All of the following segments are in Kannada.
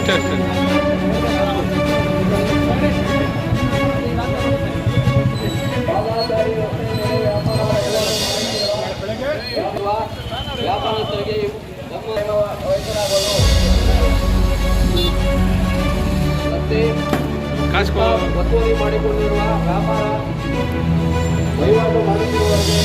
ಅಷ್ಟೇ ಅಷ್ಟೇ. ವ್ಯಾಪಾರಸ್ಥರಿಗೆ ಒತ್ತುವರಿ ಮಾಡಿಕೊಂಡಿರುವ ವ್ಯಾಪಾರ ವಹಿವಾಟು ಮಾಡುತ್ತಿರುವವರಿಗೆ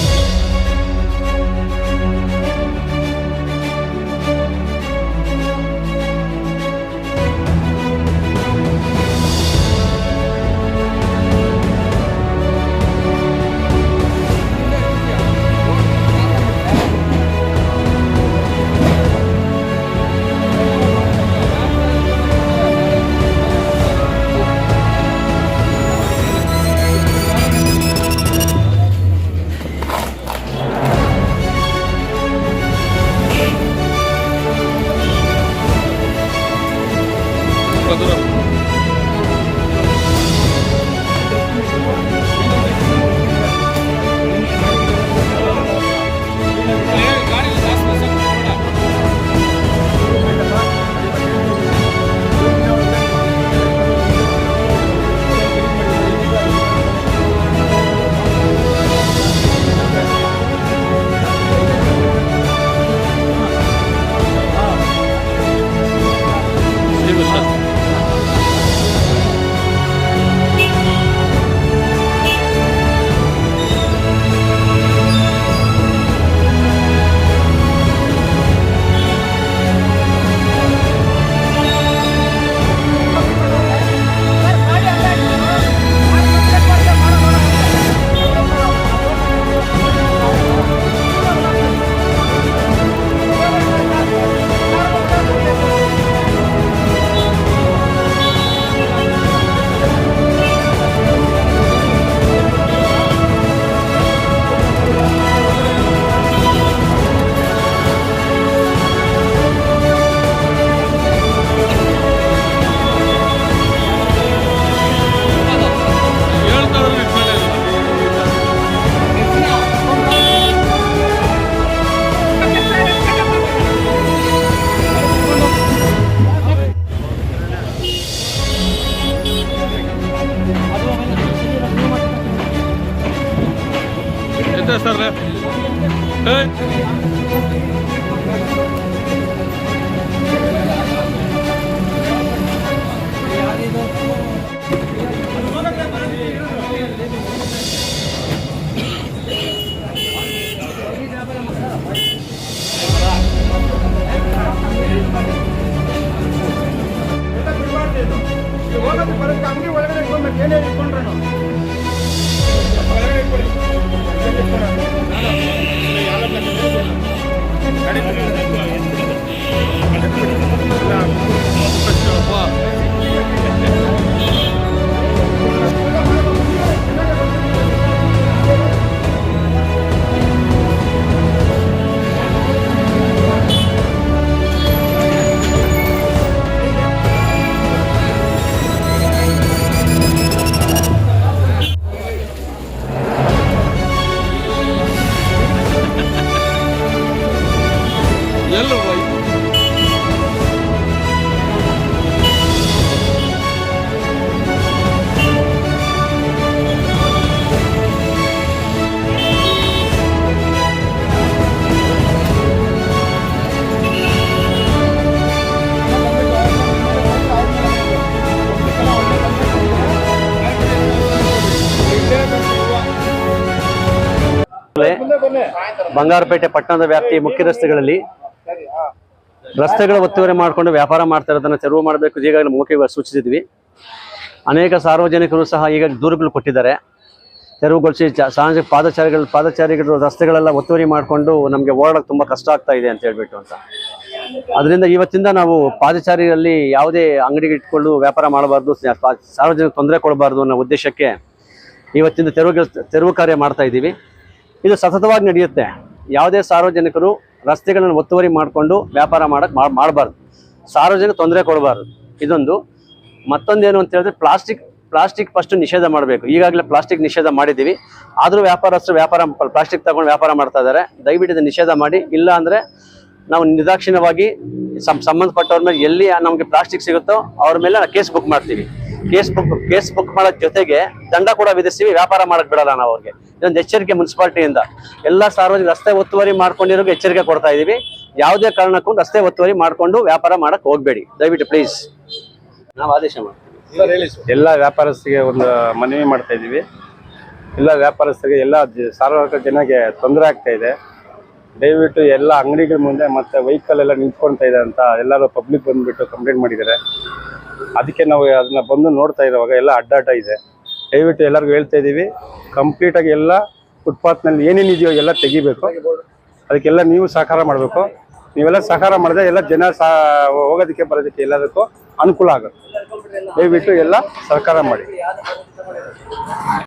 ಸರ್ ಅಂಗಡಿ ಒಳಗಡೆ ಇಟ್ಕೊಂಡ್ಬೇಕು ಏನೇ ಇಟ್ಕೊಂಡ್ರೆ ಬಂಗಾರಪೇಟೆ ಪಟ್ಟಣದ ವ್ಯಾಪ್ತಿ ಮುಖ್ಯ ರಸ್ತೆಗಳಲ್ಲಿ ರಸ್ತೆಗಳ ಒತ್ತುವರಿ ಮಾಡಿಕೊಂಡು ವ್ಯಾಪಾರ ಮಾಡ್ತಾ ಇರೋದನ್ನು ತೆರವು ಮಾಡಬೇಕು ಈಗಾಗಲೇ ಮೌಖಿಕವಾಗಿ ಸೂಚಿಸಿದ್ವಿ. ಅನೇಕ ಸಾರ್ವಜನಿಕರು ಸಹ ಈಗ ದೂರುಗಳು ಕೊಟ್ಟಿದ್ದಾರೆ. ತೆರವುಗೊಳಿಸಿ ಸಾಮಾಜಿಕ ಪಾದಚಾರಿಗಳು ರಸ್ತೆಗಳೆಲ್ಲ ಒತ್ತುವರಿ ಮಾಡಿಕೊಂಡು ನಮಗೆ ಓಡಾಡೋಕೆ ತುಂಬ ಕಷ್ಟ ಆಗ್ತಾ ಇದೆ ಅಂತ ಹೇಳ್ಬಿಟ್ಟು ಅಂತ. ಅದರಿಂದ ಇವತ್ತಿಂದ ನಾವು ಪಾದಚಾರಿಯಲ್ಲಿ ಯಾವುದೇ ಅಂಗಡಿಗೆ ಇಟ್ಕೊಂಡು ವ್ಯಾಪಾರ ಮಾಡಬಾರ್ದು, ಸಾರ್ವಜನಿಕ ತೊಂದರೆ ಕೊಡಬಾರ್ದು ಅನ್ನೋ ಉದ್ದೇಶಕ್ಕೆ ಇವತ್ತಿಂದ ತೆರವು ಕಾರ್ಯ ಮಾಡ್ತಾ ಇದ್ದೀವಿ. ಇದು ಸತತವಾಗಿ ನಡೆಯುತ್ತೆ. ಯಾವುದೇ ಸಾರ್ವಜನಿಕರು ರಸ್ತೆಗಳನ್ನು ಒತ್ತುವರಿ ಮಾಡಿಕೊಂಡು ವ್ಯಾಪಾರ ಮಾಡಬಾರ್ದು, ಸಾರ್ವಜನಿಕ ತೊಂದರೆ ಕೊಡಬಾರ್ದು. ಇದೊಂದು. ಮತ್ತೊಂದೇನು ಅಂತ ಹೇಳಿದ್ರೆ ಪ್ಲಾಸ್ಟಿಕ್ ಫಸ್ಟ್ ನಿಷೇಧ ಮಾಡಬೇಕು. ಈಗಾಗಲೇ ಪ್ಲಾಸ್ಟಿಕ್ ನಿಷೇಧ ಮಾಡಿದ್ದೀವಿ. ಆದರೂ ವ್ಯಾಪಾರಸ್ಥರು ಪ್ಲಾಸ್ಟಿಕ್ ತಗೊಂಡು ವ್ಯಾಪಾರ ಮಾಡ್ತಾ ಇದ್ದಾರೆ. ದಯವಿಟ್ಟು ಇದನ್ನು ನಿಷೇಧ ಮಾಡಿ. ಇಲ್ಲ ಅಂದರೆ ನಾವು ನಿರ್ದಾಕ್ಷಿಣ್ಯವಾಗಿ ಸಂಬಂಧಪಟ್ಟವ್ರ ಮೇಲೆ ಎಲ್ಲಿ ನಮಗೆ ಪ್ಲಾಸ್ಟಿಕ್ ಸಿಗುತ್ತೋ ಅವ್ರ ಮೇಲೆ ಕೇಸ್ ಬುಕ್ ಮಾಡ್ತೀವಿ. ಕೇಸ್ ಬುಕ್ ಮಾಡೋದ್ ಜೊತೆಗೆ ದಂಡ ಕೂಡ ವಿಧಿಸ್ತೀವಿ. ವ್ಯಾಪಾರ ಮಾಡಕ್ ಬಿಡಲ್ಲ ನಾವು ಅವ್ರಿಗೆ. ಇದೊಂದು ಎಚ್ಚರಿಕೆ ಮುನ್ಸಿಪಾಲಿಟಿಯಿಂದ ಎಲ್ಲ ಸಾರ್ವಜನಿಕ ರಸ್ತೆ ಒತ್ತುವರಿ ಮಾಡ್ಕೊಂಡಿರೋಕೆ ಎಚ್ಚರಿಕೆ ಕೊಡ್ತಾ ಇದೀವಿ. ಯಾವುದೇ ಕಾರಣಕ್ಕೂ ರಸ್ತೆ ಒತ್ತುವರಿ ಮಾಡ್ಕೊಂಡು ವ್ಯಾಪಾರ ಮಾಡಕ್ ಹೋಗ್ಬೇಡಿ ದಯವಿಟ್ಟು ಪ್ಲೀಸ್. ನಾವು ಆದೇಶ ಮಾಡ್ತೀವಿ. ಎಲ್ಲ ವ್ಯಾಪಾರಸ್ಥರಿಗೆ ಒಂದು ಮನವಿ ಮಾಡ್ತಾ ಇದ್ದೀವಿ. ಎಲ್ಲ ವ್ಯಾಪಾರಸ್ಥರಿಗೆ ಎಲ್ಲ ಸಾರ್ವಜನಿಕ ಜನಕ್ಕೆ ತೊಂದರೆ ಆಗ್ತಾ ಇದೆ. ದಯವಿಟ್ಟು ಎಲ್ಲ ಅಂಗಡಿಗಳ ಮುಂದೆ ಮತ್ತೆ ವೆಹಿಕಲ್ ಎಲ್ಲ ನಿಂತ್ಕೊಳ್ತಾ ಇದೆ ಅಂತ ಎಲ್ಲರೂ ಪಬ್ಲಿಕ್ ಬಂದ್ಬಿಟ್ಟು ಕಂಪ್ಲೇಂಟ್ ಮಾಡಿದ್ದಾರೆ. ಅದಕ್ಕೆ ನಾವು ಅದನ್ನ ಬಂದು ನೋಡ್ತಾ ಇರುವಾಗ ಎಲ್ಲ ಅಡ್ಡಾಟ ಇದೆ. ದಯವಿಟ್ಟು ಎಲ್ಲರಿಗೂ ಹೇಳ್ತಾ ಇದ್ದೀವಿ, ಕಂಪ್ಲೀಟಾಗಿ ಎಲ್ಲ ಫುಟ್ಪಾತ್ನಲ್ಲಿ ಏನೇನಿದೆಯೋ ಎಲ್ಲ ತೆಗಿಬೇಕು. ಅದಕ್ಕೆಲ್ಲ ನೀವು ಸಹಕಾರ ಮಾಡಬೇಕು. ನೀವೆಲ್ಲ ಸಹಕಾರ ಮಾಡಿದ್ರೆ ಎಲ್ಲ ಜನ ಹೋಗೋದಕ್ಕೆ ಬರೋದಕ್ಕೆ ಎಲ್ಲದಕ್ಕೂ ಅನುಕೂಲ ಆಗುತ್ತೆ. ದಯವಿಟ್ಟು ಎಲ್ಲ ಸಹಕಾರ ಮಾಡಿ.